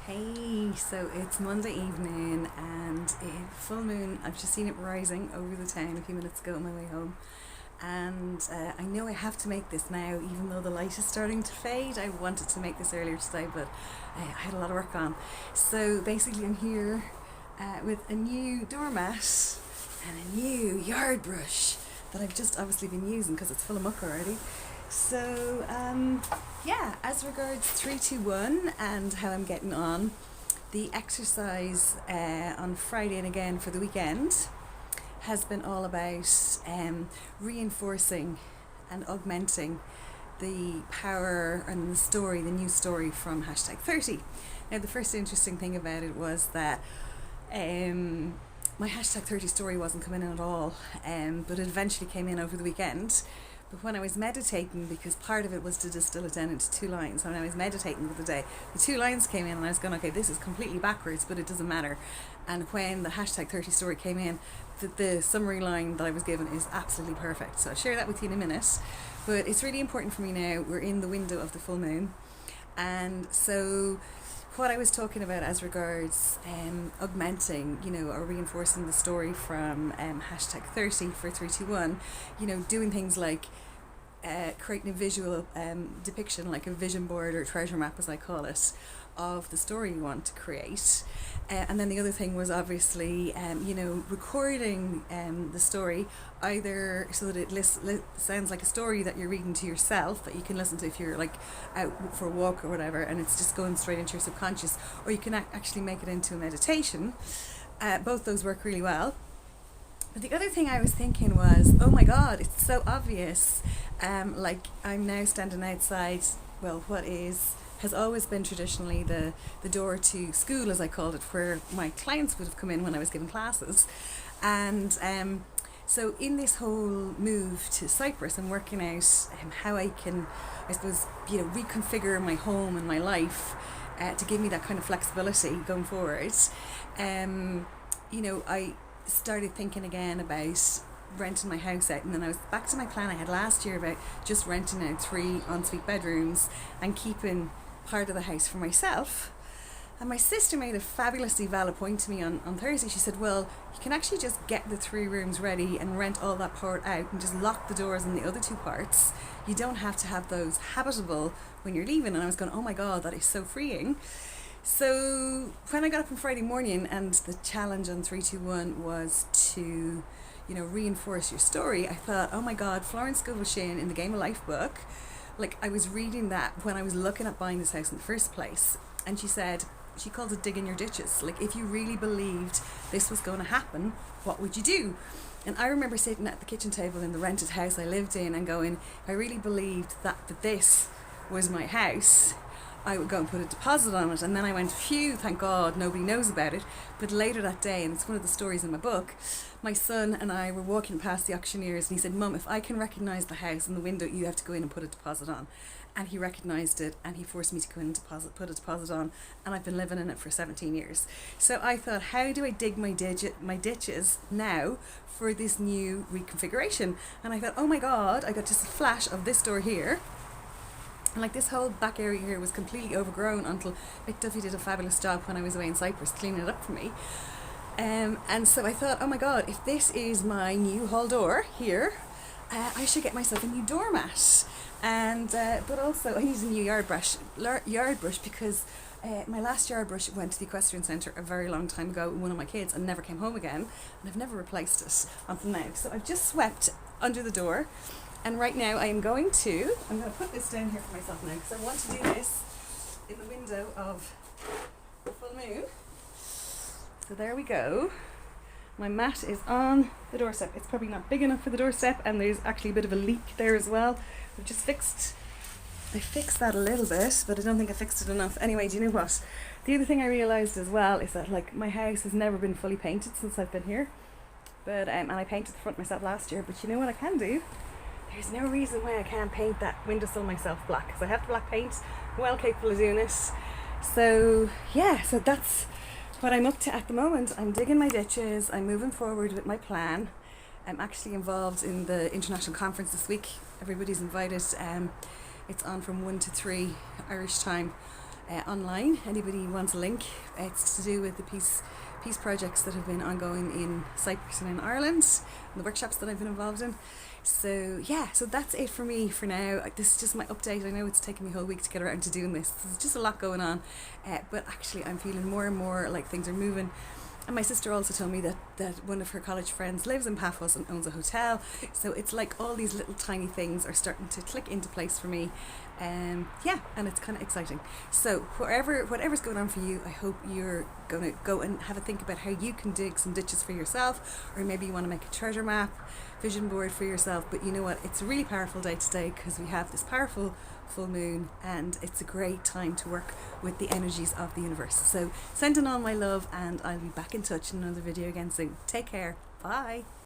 Hey, so it's Monday evening and full moon. I've just seen it rising over the town a few minutes ago on my way home. And I know I have to make this now, even though the light is starting to fade. I wanted to make this earlier today, but I had a lot of work on. So basically, I'm here with a new doormat and a new yard brush that I've just obviously been using because it's full of muck already. So, as regards 321 and how I'm getting on, the exercise on Friday and again for the weekend has been all about reinforcing and augmenting the power and the new story from hashtag 30. Now, the first interesting thing about it was that my hashtag 30 story wasn't coming in at all, but it eventually came in over the weekend. But when I was meditating, because part of it was to distill it down into 2 lines, when I was meditating the other day, the 2 lines came in and I was going, okay, this is completely backwards, but it doesn't matter. And when the hashtag 30 story came in, the summary line that I was given is absolutely perfect. So I'll share that with you in a minute. But it's really important for me now. We're in the window of the full moon. And so what I was talking about as regards augmenting, or reinforcing the story from hashtag 30 for 321, doing things like creating a visual depiction, like a vision board or treasure map, as I call it, of the story you want to create. And then the other thing was obviously, recording the story either so that it sounds like a story that you're reading to yourself that you can listen to if you're like out for a walk or whatever, and it's just going straight into your subconscious, or you can actually make it into a meditation. Both those work really well. But the other thing I was thinking was, oh my God, it's so obvious. Like I'm now standing outside, what has always been traditionally the door to school, as I called it, where my clients would have come in when I was giving classes. And so in this whole move to Cyprus and working out how I can, I suppose, reconfigure my home and my life to give me that kind of flexibility going forward, I started thinking again about renting my house out, and then I was back to my plan I had last year about just renting out 3 ensuite bedrooms and keeping part of the house for myself. And my sister made a fabulously valid point to me on Thursday. She said, well, you can actually just get the 3 rooms ready and rent all that part out and just lock the doors in the other 2 parts. You don't have to have those habitable when you're leaving. And I was going, oh my God, that is so freeing. So when I got up on Friday morning and the challenge on 321 was to, reinforce your story, I thought, oh my God, Florence Scovel Shinn in the Game of Life book, like I was reading that when I was looking at buying this house in the first place. And she called it digging your ditches. Like if you really believed this was going to happen, what would you do? And I remember sitting at the kitchen table in the rented house I lived in and going, I really believed that this was my house, I would go and put a deposit on it. And then I went, phew, thank God nobody knows about it. But later that day, and it's one of the stories in my book, my son and I were walking past the auctioneers and he said, Mum, if I can recognise the house in the window, you have to go in and put a deposit on. And he recognised it and he forced me to go in and put a deposit on, and I've been living in it for 17 years. So I thought, how do I dig my ditches now for this new reconfiguration? And I thought, oh my God, I got just a flash of this door here. And like this whole back area here was completely overgrown until Mick Duffy did a fabulous job when I was away in Cyprus cleaning it up for me. And so I thought, oh my God, if this is my new hall door here, I should get myself a new doormat. And but also I need a new yard brush because my last yard brush went to the equestrian centre a very long time ago with one of my kids and never came home again, and I've never replaced it until now. So I've just swept under the door. And right now I'm going to put this down here for myself now because I want to do this in the window of the full moon. So there we go. My mat is on the doorstep. It's probably not big enough for the doorstep, and there's actually a bit of a leak there as well. I fixed that a little bit, but I don't think I fixed it enough. Anyway, do you know what? The other thing I realised as well is that like my house has never been fully painted since I've been here. But and I painted the front myself last year, but you know what I can do? There's no reason why I can't paint that windowsill myself black, because I have the black paint. I'm well capable of doing it. So that's what I'm up to at the moment. I'm digging my ditches. I'm moving forward with my plan. I'm actually involved in the international conference this week. Everybody's invited. It's on from 1 to 3 Irish time online. Anybody wants a link, it's to do with the peace projects that have been ongoing in Cyprus and in Ireland, and the workshops that I've been involved in. So yeah, so that's it for me for now. This is just my update. I know it's taken me a whole week to get around to doing this. There's just a lot going on, but actually I'm feeling more and more like things are moving. And my sister also told me that one of her college friends lives in Paphos and owns a hotel. So it's like all these little tiny things are starting to click into place for me. Yeah, and it's kind of exciting. So whatever's going on for you, I hope you're going to go and have a think about how you can dig some ditches for yourself, or maybe you want to make a treasure map, vision board for yourself. But you know what? It's a really powerful day today because we have this powerful full moon, and it's a great time to work with the energies of the universe. So sending all my love, and I'll be back in touch in another video again soon. Take care. Bye.